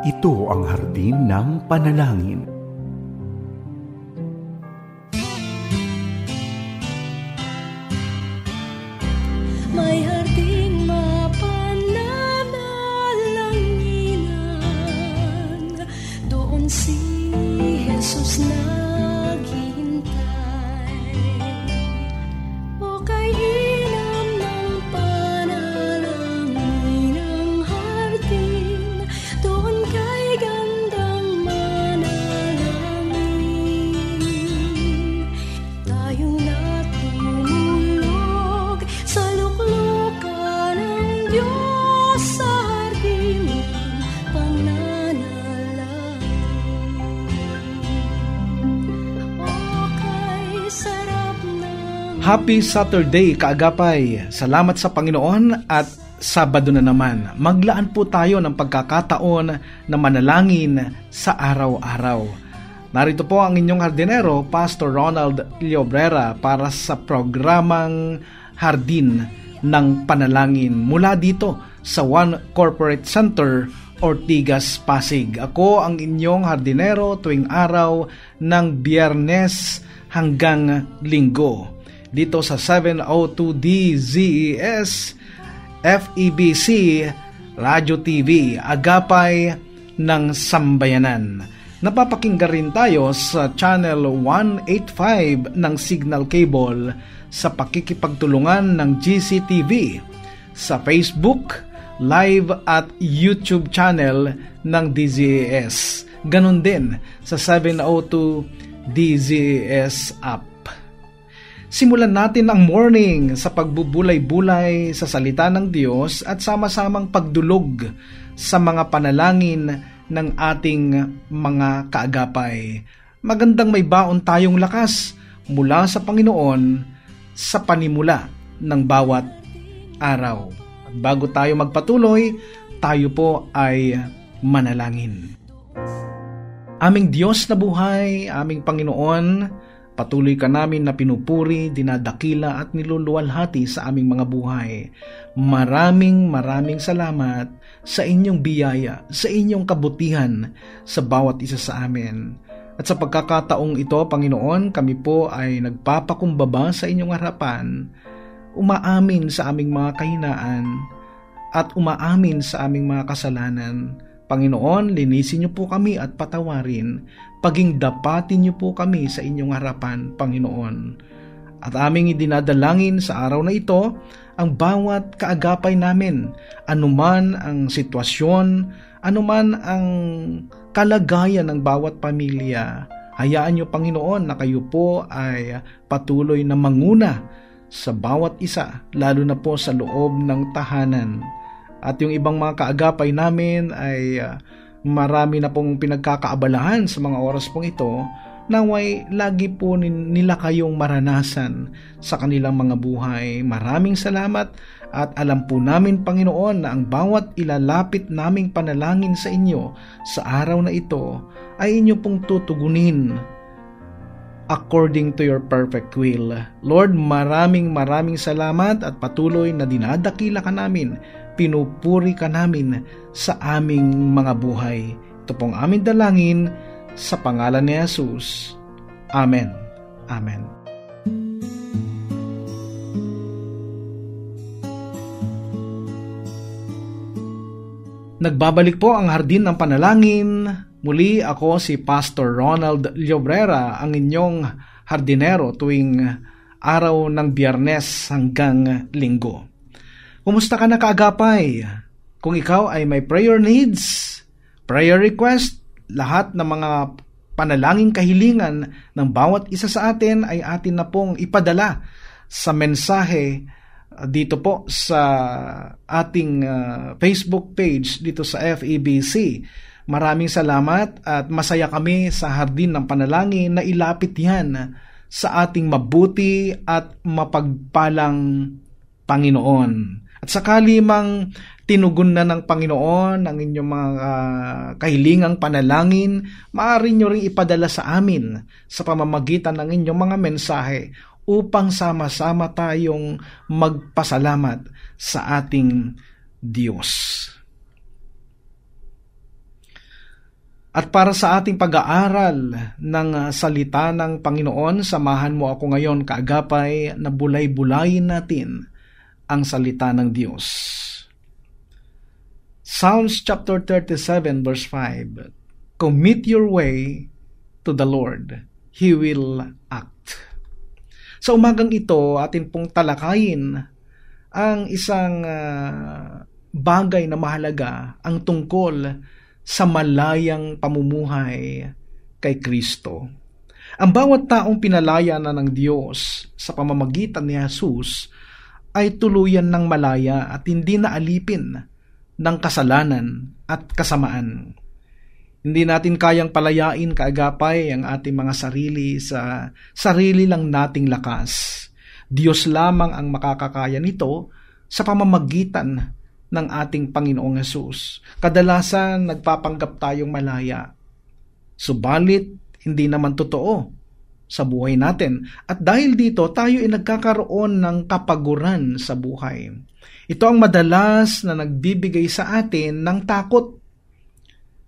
Ito ang hardin ng panalangin. May harding mapananalanginan, doon si Jesus naghihintay. O kay ilam ng panalangin ng hardin, doon kay gandang manalangin. Tayong natulog sa luklukan ng Diyos sa hardin ng pananalangin. Okay, sarap ng Happy Saturday, kaagapay! Salamat sa Panginoon at Sabado na naman. Maglaan po tayo ng pagkakataon na manalangin sa araw-araw. Narito po ang inyong hardinero, Pastor Ronald Llobrera, para sa programang Hardin ng Panalangin mula dito sa One Corporate Center, Ortigas, Pasig. Ako ang inyong hardinero tuwing araw ng Biyernes hanggang Linggo dito sa 702 DZES FEBC Radio TV, Agapay ng Sambayanan. Napapakinggan rin tayo sa Channel 185 ng Signal Cable sa pakikipagtulungan ng GCTV, sa Facebook Live at YouTube channel ng DZES. Ganon din sa 702 DZES app. Simulan natin ang morning sa pagbubulay-bulay sa salita ng Diyos at sama-samang pagdulog sa mga panalangin ng ating mga kaagapay. Magandang may baon tayong lakas mula sa Panginoon sa panimula ng bawat araw. At bago tayo magpatuloy, tayo po ay manalangin. Aming Diyos na buhay, aming Panginoon, patuloy ka namin na pinupuri, dinadakila at niluluwalhati sa aming mga buhay. Maraming salamat sa inyong biyaya, sa inyong kabutihan sa bawat isa sa amin. At sa pagkakataong ito, Panginoon, kami po ay nagpapakumbaba sa inyong harapan, umaamin sa aming mga kahinaan at umaamin sa aming mga kasalanan. Panginoon, linisin niyo po kami at patawarin. Paging dapatin niyo po kami sa inyong harapan, Panginoon. At aming idinadalangin sa araw na ito ang bawat kaagapay namin, anuman ang sitwasyon, anuman ang kalagayan ng bawat pamilya. Hayaan niyo, Panginoon, na kayo po ay patuloy na manguna sa bawat isa, lalo na po sa loob ng tahanan. At yung ibang mga kaagapay namin ay marami na pong pinagkakaabalahan sa mga oras pong ito, naway lagi po nila kayong maranasan sa kanilang mga buhay. Maraming salamat at alam po namin, Panginoon, na ang bawat ilalapit naming panalangin sa inyo sa araw na ito ay inyo pong tutugunin according to your perfect will. Lord, maraming salamat at patuloy na dinadakila ka namin, pinupuri ka namin sa aming mga buhay. Ito pong aming dalangin sa pangalan ni Jesus. Amen. Amen. Nagbabalik po ang Hardin ng Panalangin. Muli ako si Pastor Ronald Llobrera, ang inyong hardinero tuwing araw ng Biyernes hanggang Linggo. Kumusta ka na, kaagapay? Kung ikaw ay may prayer needs, prayer request, lahat ng mga panalangin kahilingan ng bawat isa sa atin ay atin na pong ipadala sa mensahe dito po sa ating Facebook page dito sa FEBC. Maraming salamat at masaya kami sa Hardin ng Panalangin na ilapit yan sa ating mabuti at mapagpalang Panginoon. At sakali mang tinugon na ng Panginoon ang inyong mga kahilingang panalangin, maaari nyo ring ipadala sa amin sa pamamagitan ng inyong mga mensahe upang sama-sama tayong magpasalamat sa ating Diyos. At para sa ating pag-aaral ng salita ng Panginoon, samahan mo ako ngayon kaagapay na bulay-bulayin natin ang salita ng Diyos. Psalms chapter 37 verse 5. Commit your way to the Lord. He will act. Sa umagang ito, atin pong talakayin ang isang bagay na mahalaga, ang tungkol sa malayang pamumuhay kay Kristo. Ang bawat taong pinalaya na ng Diyos sa pamamagitan ni Jesus ay tuluyan ng malaya at hindi na alipin ng kasalanan at kasamaan. Hindi natin kayang palayain kaagapay ang ating mga sarili sa sarili lang nating lakas. Diyos lamang ang makakakaya nito sa pamamagitan ng ating Panginoong Hesus. Kadalasan nagpapanggap tayong malaya. Subalit, hindi naman totoo sa buhay natin. At dahil dito, tayo ay nagkakaroon ng kapaguran sa buhay. Ito ang madalas na nagbibigay sa atin ng takot.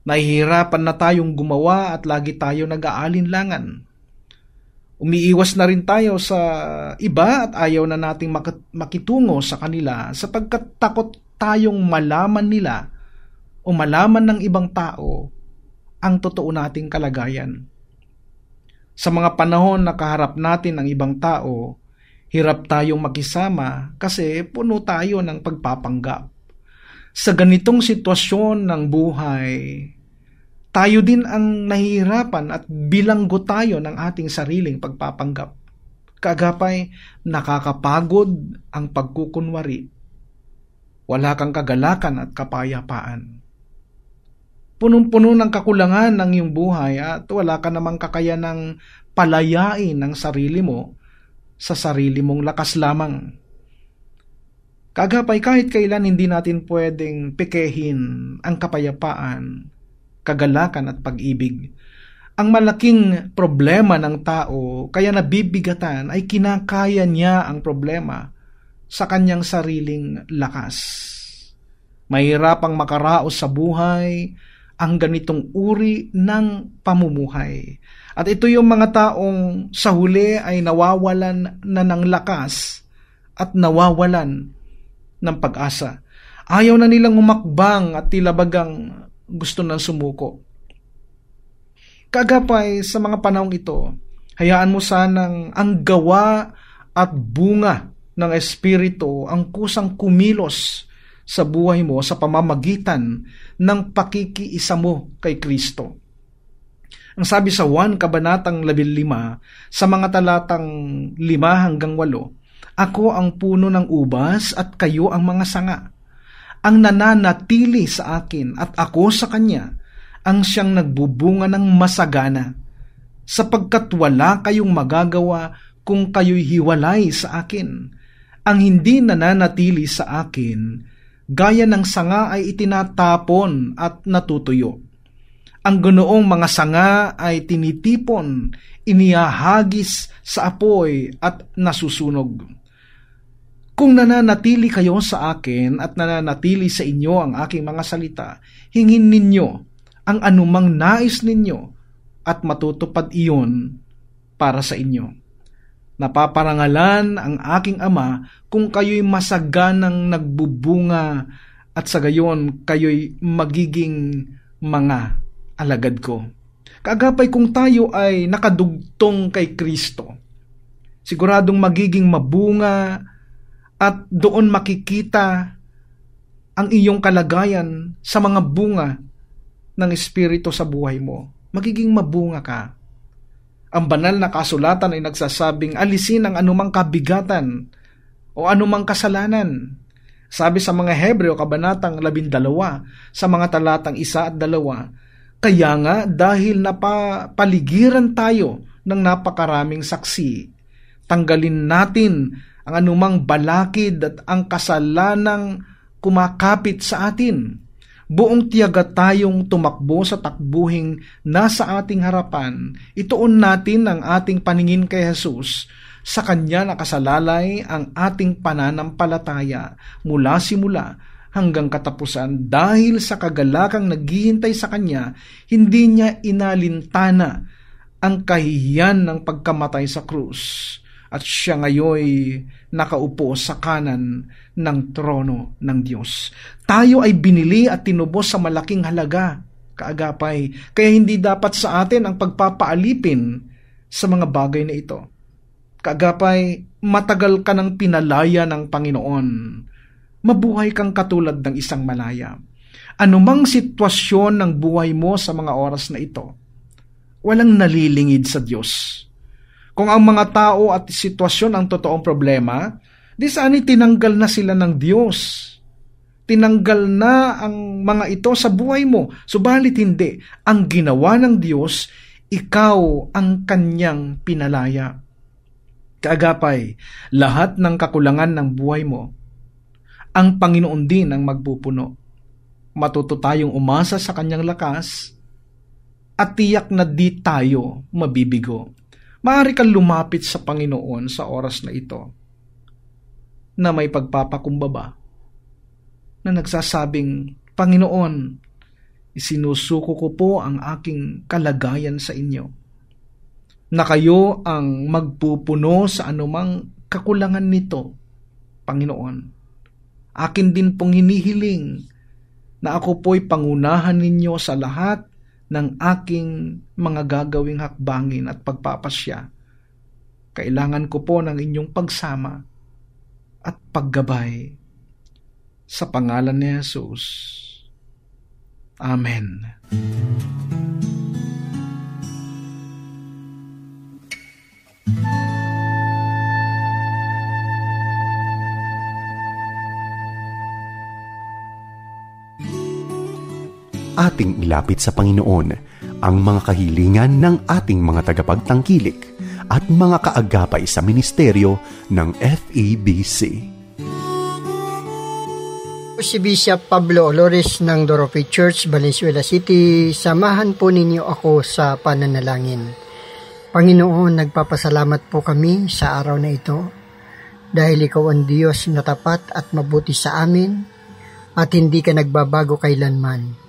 Nahihirapan na tayong gumawa at lagi tayo nag-aalinlangan. Umiiwas na rin tayo sa iba at ayaw na nating makitungo sa kanila sapagkat takot tayong malaman nila o malaman ng ibang tao ang totoo nating kalagayan. Sa mga panahon na kaharap natin ang ibang tao, hirap tayong makisama kasi puno tayo ng pagpapanggap. Sa ganitong sitwasyon ng buhay, tayo din ang nahihirapan at bilanggo tayo ng ating sariling pagpapanggap. Kaagapay, nakakapagod ang pagkukunwari. Wala kang kagalakan at kapayapaan. Punong-puno ng kakulangan ng iyong buhay at wala ka namang kakayanang palayain ang sarili mo sa sarili mong lakas lamang. Kaagapay, kahit kailan hindi natin pwedeng pikehin ang kapayapaan, kagalakan at pag-ibig. Ang malaking problema ng tao, kaya nabibigatan, ay kinakaya niya ang problema sa kanyang sariling lakas. Mahirapang makaraos sa buhay ang ganitong uri ng pamumuhay. At ito yung mga taong sa huli ay nawawalan na ng lakas at nawawalan ng pag-asa. Ayaw na nilang umakbang at tila bagang gusto nang sumuko. Kaagapay, sa mga panahong ito, hayaan mo sanang ang gawa at bunga ng Espiritu ang kusang kumilos sa buhay mo sa pamamagitan ng pakikiisa mo kay Kristo. Ang sabi sa 1 Kabanatang 15, sa mga talatang 5 hanggang 8, ako ang puno ng ubas at kayo ang mga sanga. Ang nananatili sa akin at ako sa kanya, ang siyang nagbubunga ng masagana, sapagkat wala kayong magagawa kung kayo'y hiwalay sa akin. Ang hindi nananatili sa akin, gaya ng sanga ay itinatapon at natutuyo. Ang ganoong mga sanga ay tinitipon, inihahagis sa apoy at nasusunog. Kung nananatili kayo sa akin at nananatili sa inyo ang aking mga salita, hingin ninyo ang anumang nais ninyo at matutupad iyon para sa inyo. Napaparangalan ang aking Ama kung kayo'y masaganang nagbubunga at sa gayon kayo'y magiging mga alagad ko. Kaagapay, kung tayo ay nakadugtong kay Kristo, siguradong magiging mabunga at doon makikita ang iyong kalagayan sa mga bunga ng Espiritu sa buhay mo. Magiging mabunga ka. Ang banal na kasulatan ay nagsasabing alisin ang anumang kabigatan o anumang kasalanan. Sabi sa mga Hebreo, Kabanatang 12, sa mga talatang 1 at 2, kaya nga dahil napapaligiran tayo ng napakaraming saksi, tanggalin natin ang anumang balakid at ang kasalanang kumakapit sa atin. Buong tiyaga tayong tumakbo sa takbuhing nasa ating harapan. Ituon natin ang ating paningin kay Jesus. Sa Kanya nakasalalay ang ating pananampalataya mula simula hanggang katapusan. Dahil sa kagalakang naghihintay sa kanya, hindi niya inalintana ang kahihiyan ng pagkamatay sa krus. At siya ngayoy nakaupo sa kanan ng trono ng Diyos. Tayo ay binili at tinubos sa malaking halaga, kaagapay. Kaya hindi dapat sa atin ang pagpapaalipin sa mga bagay na ito. Kaagapay, matagal ka ng pinalaya ng Panginoon. Mabuhay kang katulad ng isang malaya. Anumang sitwasyon ng buhay mo sa mga oras na ito, walang nalilingid sa Diyos. Kung ang mga tao at sitwasyon ang totoong problema, di saan tinanggal na sila ng Diyos. Tinanggal na ang mga ito sa buhay mo. Subalit hindi. Ang ginawa ng Diyos, ikaw ang kanyang pinalaya. Kaagapay, lahat ng kakulangan ng buhay mo, ang Panginoon din ang magpupuno. Matuto tayong umasa sa kanyang lakas at tiyak na di tayo mabibigo. Maaari kang lumapit sa Panginoon sa oras na ito na may pagpapakumbaba, na nagsasabing, Panginoon, isinusuko ko po ang aking kalagayan sa inyo, na kayo ang magpupuno sa anumang kakulangan nito, Panginoon. Akin din pong hinihiling na ako po'y pangunahan ninyo sa lahat ng aking mga gagawing hakbangin at pagpapasya. Kailangan ko po ng inyong pagsama at paggabay. Sa pangalan ni Jesus. Amen. Ating ilapit sa Panginoon ang mga kahilingan ng ating mga tagapagtangkilik at mga kaagapay sa ministeryo ng FEBC. Si Bishop Pablo Olores ng Dorope Church, Valenzuela City. Samahan po ninyo ako sa pananalangin. Panginoon, nagpapasalamat po kami sa araw na ito dahil ikaw ang Diyos na tapat at mabuti sa amin at hindi ka nagbabago kailanman.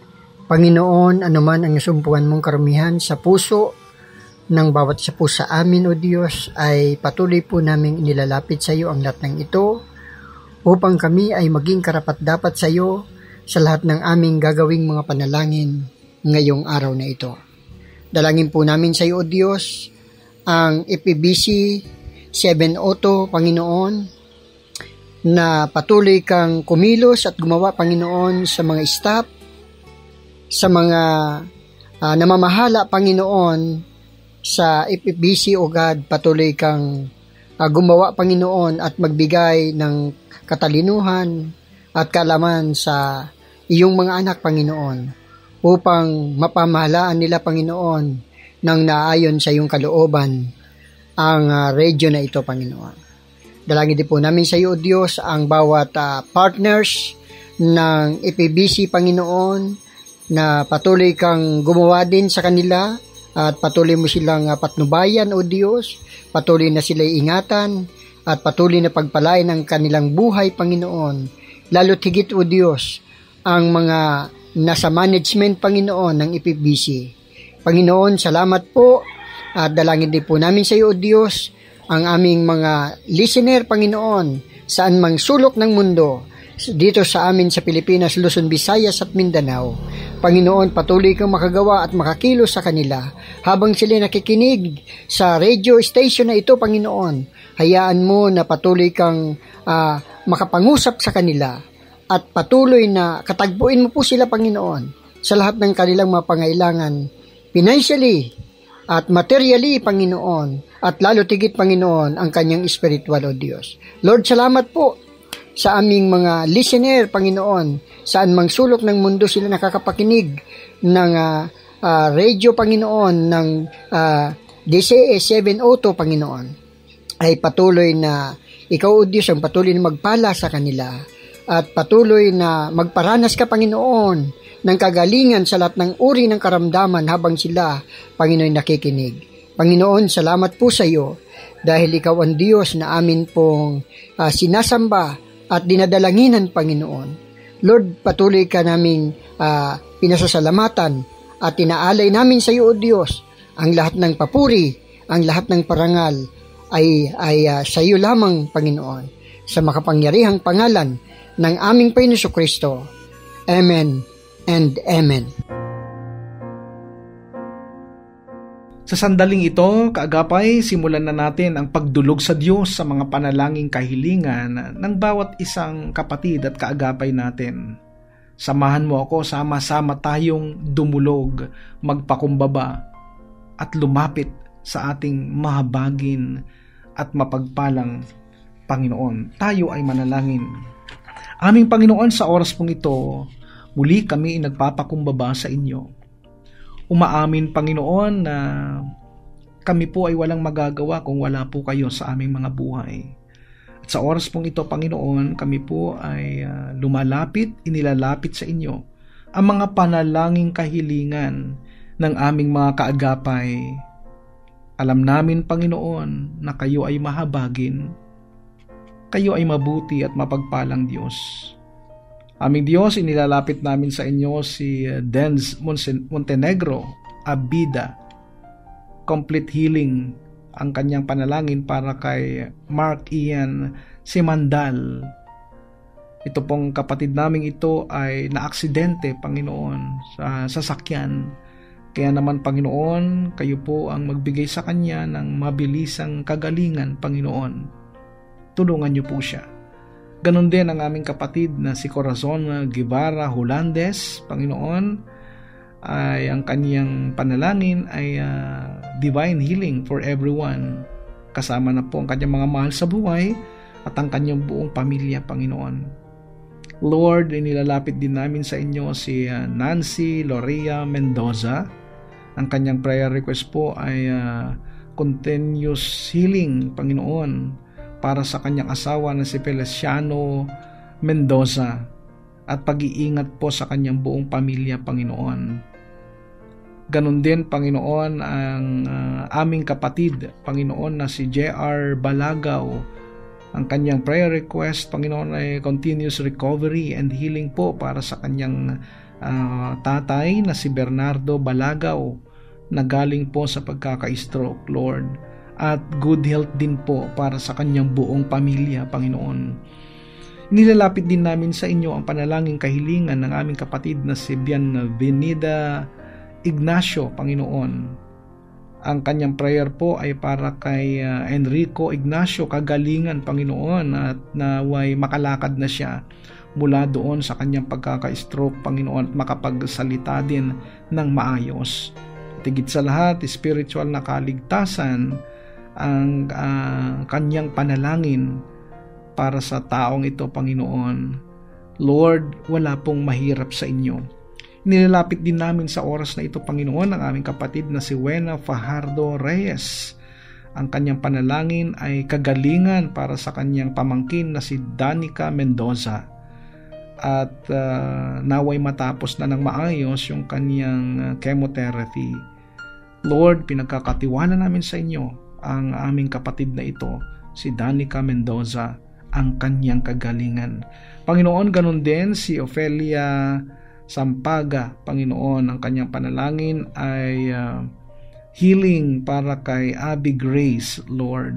Panginoon, anuman ang sumpuan mong karumihan sa puso ng bawat isa po sa amin, O Diyos, ay patuloy po naming inilalapit sa iyo ang lahat ng ito upang kami ay maging karapat-dapat sa iyo sa lahat ng aming gagawing mga panalangin ngayong araw na ito. Dalangin po namin sa iyo, O Diyos, ang FEBC 702, Panginoon, na patuloy kang kumilos at gumawa, Panginoon, sa mga staff, sa mga namamahala, Panginoon, sa FEBC, O God, patuloy kang gumawa, Panginoon, at magbigay ng katalinuhan at kaalaman sa iyong mga anak, Panginoon, upang mapamahalaan nila, Panginoon, ng naayon sa iyong kalooban ang radyo na ito, Panginoon. Dalangin din po namin sa iyo, O Diyos, ang bawat partners ng FEBC, Panginoon, na patuloy kang gumawa din sa kanila at patuloy mo silang patnubayan, O Diyos, patuloy na sila'y ingatan at patuloy na pagpalain ang kanilang buhay, Panginoon. Lalo't higit, O Diyos, ang mga nasa management, Panginoon, ng FEBC. Panginoon, salamat po at dalangin din po namin sa iyo, O Diyos, ang aming mga listener, Panginoon, saan mang sulok ng mundo, dito sa amin sa Pilipinas, Luzon, Visayas at Mindanao. Panginoon, patuloy kang makagawa at makakilos sa kanila habang sila nakikinig sa radio station na ito, Panginoon. Hayaan mo na patuloy kang makapangusap sa kanila at patuloy na katagpuin mo po sila, Panginoon, sa lahat ng kanilang mga pangailangan, financially at materially, Panginoon, at lalo tigit, Panginoon, ang kanyang spiritual, O Diyos. Lord, salamat po sa aming mga listener, Panginoon, saan mang sulok ng mundo sila nakakapakinig ng radio, Panginoon, ng DCE 702, Panginoon, ay patuloy na ikaw, O Diyos, ang patuloy na magpala sa kanila at patuloy na magparanas ka, Panginoon, ng kagalingan sa lahat ng uri ng karamdaman habang sila, Panginoon, nakikinig. Panginoon, salamat po sa iyo dahil ikaw ang Diyos na amin pong sinasamba at dinadalanginan, Panginoon. Lord, patuloy ka naming pinasasalamatan at inaalay namin sa iyo, O Diyos, ang lahat ng papuri, ang lahat ng parangal ay sa iyo lamang, Panginoon, sa makapangyarihang pangalan ng aming Panginoon Jesucristo. Amen and Amen. Sa sandaling ito, kaagapay, simulan na natin ang pagdulog sa Diyos sa mga panalangin kahilingan ng bawat isang kapatid at kaagapay natin. Samahan mo ako, sama-sama tayong dumulog, magpakumbaba at lumapit sa ating mahabagin at mapagpalang Panginoon. Tayo ay manalangin. Aming Panginoon, sa oras pong ito, muli kami nagpapakumbaba sa inyo. Umaamin, Panginoon, na kami po ay walang magagawa kung wala po kayo sa aming mga buhay. At sa oras pong ito, Panginoon, kami po ay inilalapit sa inyo ang mga panalangin kahilingan ng aming mga kaagapay. Alam namin, Panginoon, na kayo ay mahabagin, kayo ay mabuti at mapagpalang Diyos. Aming Diyos, inilalapit namin sa inyo si Denz Montenegro Abida. Complete healing ang kanyang panalangin para kay Mark Ian Simandal. Ito pong kapatid naming ito ay naaksidente, Panginoon, sa sasakyan. Kaya naman, Panginoon, kayo po ang magbigay sa kanya ng mabilisang kagalingan, Panginoon. Tulungan niyo po siya. Ganon din ang aming kapatid na si Corazon Guevara Holandes, Panginoon, ay ang kaniyang panalangin ay divine healing for everyone. Kasama na po ang kanyang mga mahal sa buhay at ang kanyang buong pamilya, Panginoon. Lord, inilalapit din namin sa inyo si Nancy Loria Mendoza. Ang kanyang prayer request po ay continuous healing, Panginoon, para sa kanyang asawa na si Feliciano Mendoza at pag-iingat po sa kanyang buong pamilya, Panginoon. Ganon din, Panginoon, ang aming kapatid, Panginoon, na si J.R. Balagaw. Ang kanyang prayer request, Panginoon, ay continuous recovery and healing po para sa kanyang tatay na si Bernardo Balagaw na galing po sa pagkaka-stroke, Lord. At good health din po para sa kanyang buong pamilya, Panginoon. Nilalapit din namin sa inyo ang panalangin kahilingan ng aming kapatid na si Bienvenida Ignacio, Panginoon. Ang kanyang prayer po ay para kay Enrico Ignacio, kagalingan, Panginoon, at naway makalakad na siya mula doon sa kanyang pagkaka-stroke, Panginoon, at makapagsalita din ng maayos. Tigit sa lahat, spiritual na kaligtasan ang kanyang panalangin para sa taong ito, Panginoon. Lord, wala pong mahirap sa inyo. Nilalapit din namin sa oras na ito, Panginoon, ang aming kapatid na si Wena Fajardo Reyes. Ang kanyang panalangin ay kagalingan para sa kanyang pamangkin na si Danica Mendoza. At naway matapos na ng maayos yung kanyang chemotherapy. Lord, pinagkakatiwala namin sa inyo ang aming kapatid na ito, si Danica Mendoza, ang kanyang kagalingan. Panginoon, ganun din si Ofelia Sampaga, Panginoon, ang kanyang panalangin ay healing para kay Abby Grace, Lord.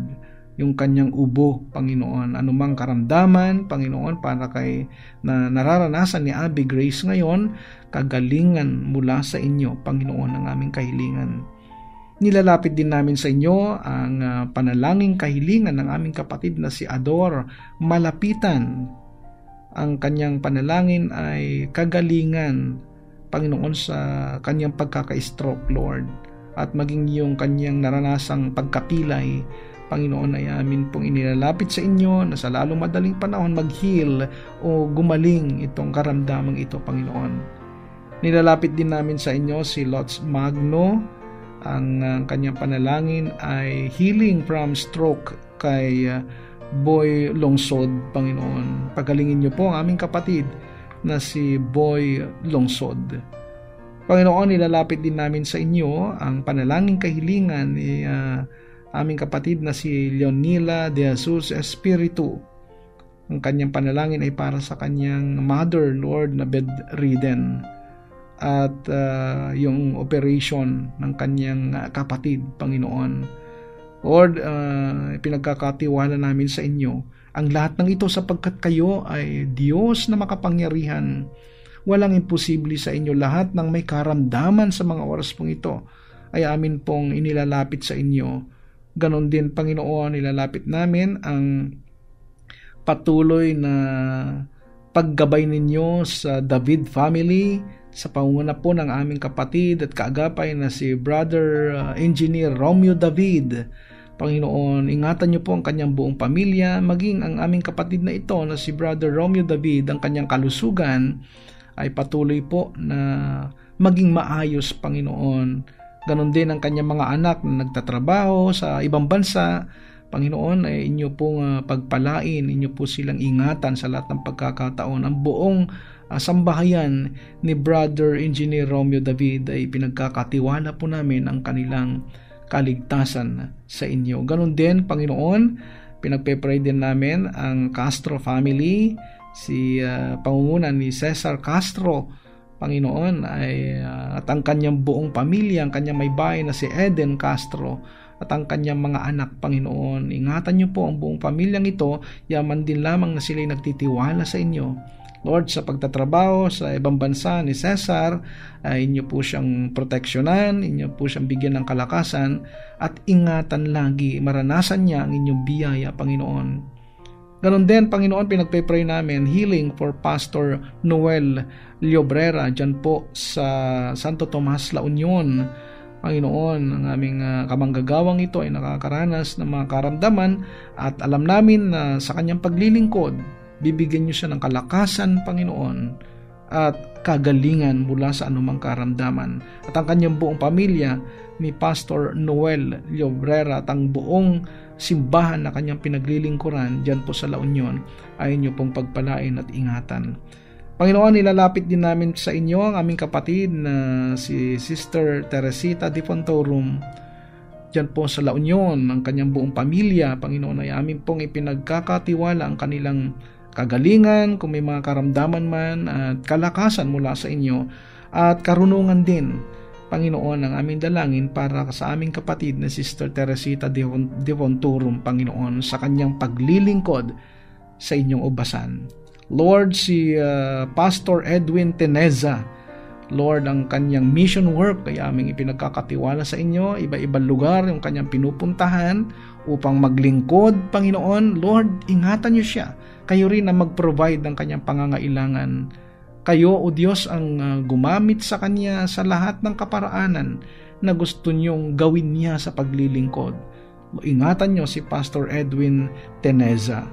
Yung kanyang ubo, Panginoon, anumang karamdaman, Panginoon, para kay na nararanasan ni Abby Grace ngayon, kagalingan mula sa inyo, Panginoon, ang aming kahilingan. Nilalapit din namin sa inyo ang panalangin kahilingan ng aming kapatid na si Ador Malapitan. Ang kanyang panalangin ay kagalingan, Panginoon, sa kanyang pagkaka-stroke, Lord, at maging yung kanyang naranasang pagkapilay, Panginoon, ay amin pong inilalapit sa inyo na sa lalong madaling panahon mag-heal o gumaling itong karamdamang ito, Panginoon. Nilalapit din namin sa inyo si Lots Magno. Ang kanyang panalangin ay healing from stroke kay Boy Longsod, Panginoon. Pagalingin niyo po ang aming kapatid na si Boy Longsod. Panginoon, nilalapit din namin sa inyo ang panalangin kahilingan ni aming kapatid na si Leonila de Jesus Espiritu. Ang kanyang panalangin ay para sa kanyang mother, Lord, na bedridden, at yung operation ng kanyang kapatid, Panginoon. Lord, pinagkakatiwala namin sa inyo ang lahat ng ito sapagkat kayo ay Diyos na makapangyarihan. Walang imposible sa inyo. Lahat ng may karamdaman sa mga oras pong ito ay amin pong inilalapit sa inyo. Ganon din, Panginoon, nilalapit namin ang patuloy na paggabay ninyo sa David family, sa pangunguna po ng aming kapatid at kaagapay na si Brother Engineer Romeo David. Panginoon, ingatan niyo po ang kanyang buong pamilya, maging ang aming kapatid na ito na si Brother Romeo David, ang kanyang kalusugan ay patuloy po na maging maayos, Panginoon. Ganon din ang kanyang mga anak na nagtatrabaho sa ibang bansa. Panginoon, ay inyo pong pagpalain, inyo po silang ingatan sa lahat ng pagkakataon. Ang buong sambahayan ni Brother Engineer Romeo David ay pinagkakatiwala po namin ang kanilang kaligtasan sa inyo. Ganon din, Panginoon, pinagpe-pray din namin ang Castro family, si pangunguna ni Cesar Castro, Panginoon, ay at ang kanyang buong pamilya, ang kanyang may bahay na si Eden Castro, at ang kanyang mga anak, Panginoon. Ingatan niyo po ang buong pamilyang ito, yaman din lamang na sila'y nagtitiwala sa inyo. Lord, sa pagtatrabaho sa ibang bansa ni Cesar, ay inyo po siyang proteksyonan, inyo po siyang bigyan ng kalakasan, at ingatan lagi, maranasan niya ang inyong biyaya, Panginoon. Ganon din, Panginoon, pinagpe-pray namin healing for Pastor Noel Llobrera dyan po sa Santo Tomas, La Union. Panginoon, ang aming kamanggagawang ito ay nakakaranas ng mga karamdaman at alam namin na sa kanyang paglilingkod, bibigyan niyo siya ng kalakasan, Panginoon, at kagalingan mula sa anumang karamdaman. At ang kanyang buong pamilya ni Pastor Noel Llobrera at ang buong simbahan na kanyang pinaglilingkuran dyan po sa La Union ay inyo pong pagpalain at ingatan. Panginoon, nilalapit din namin sa inyo ang aming kapatid na si Sister Teresita de Fontorum dyan po sa La Union, ang kanyang buong pamilya. Panginoon, ay amin pong ipinagkakatiwala ang kanilang kagalingan, kung may mga karamdaman man, at kalakasan mula sa inyo, at karunungan din, Panginoon, ang aming dalangin para sa aming kapatid na Sister Teresita de Fontorum, Panginoon, sa kanyang paglilingkod sa inyong ubasan. Lord, si Pastor Edwin Teneza, Lord, ang kanyang mission work ay aming ipinagkakatiwala sa inyo, iba-ibang lugar yung kanyang pinupuntahan upang maglingkod, Panginoon. Lord, ingatan niyo siya. Kayo rin ang mag-provide ng kanyang pangangailangan. Kayo, O Diyos, ang gumamit sa kanya sa lahat ng kaparaanan na gusto niyong gawin niya sa paglilingkod. Ingatan niyo si Pastor Edwin Teneza.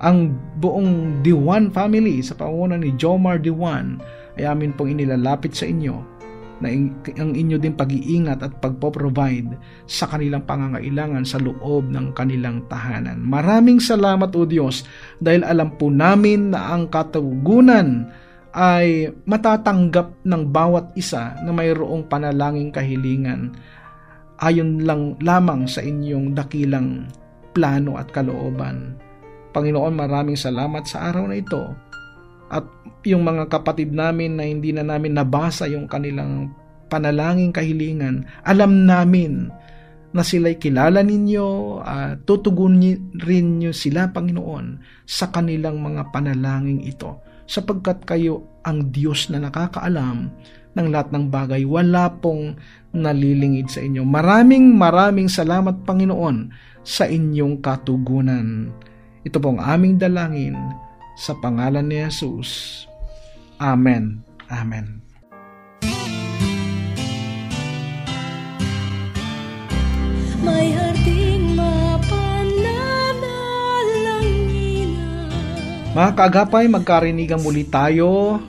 Ang buong Diwan family sa pangunguna ni Jomar Diwan ay amin pong inilalapit sa inyo na ang inyo din pag-iingat at pagpo-provide sa kanilang pangangailangan sa loob ng kanilang tahanan. Maraming salamat, O Diyos, dahil alam po namin na ang katugunan ay matatanggap ng bawat isa na mayroong panalangin kahilingan ayon lang lamang sa inyong dakilang plano at kalooban. Panginoon, maraming salamat sa araw na ito. At yung mga kapatid namin na hindi na namin nabasa yung kanilang panalangin kahilingan, alam namin na sila'y kilala ninyo at tutugunin rin nyo sila, Panginoon, sa kanilang mga panalangin ito. Sapagkat kayo ang Diyos na nakakaalam ng lahat ng bagay, wala pong nalilingid sa inyo. Maraming salamat, Panginoon, sa inyong katugunan. Ito pong aming dalangin sa pangalan ni Jesus. Amen. Amen. May harding mapananalangin. Mga kaagapay, magkarinigan muli tayo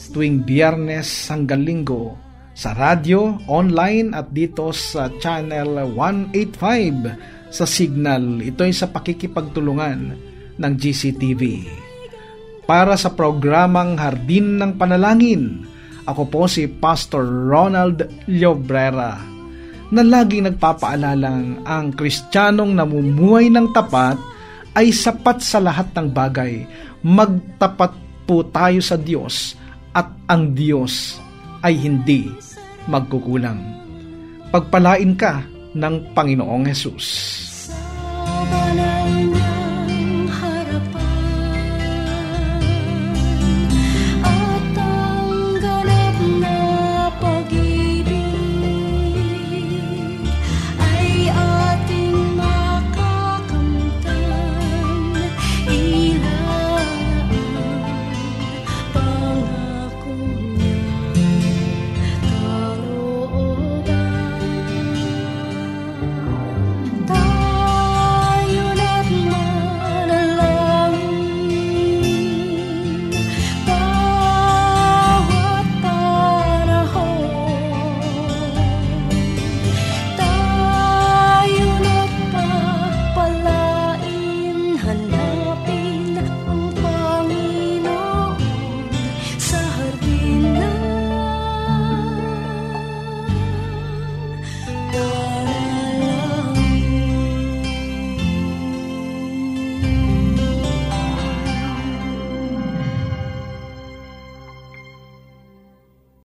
tuwing Biyernes hanggang Linggo sa radyo, online at dito sa channel 185 sa Signal. Ito ay sa pakikipagtulungan ng GCTV. Para sa programang Hardin ng Panalangin, ako po si Pastor Ronald Llobrera, na laging nagpapaalalang ang Kristiyanong namumuhay ng tapat ay sapat sa lahat ng bagay. Magtapat po tayo sa Diyos at ang Diyos ay hindi magkukulang. Pagpalain ka ng Panginoong Hesus. Sa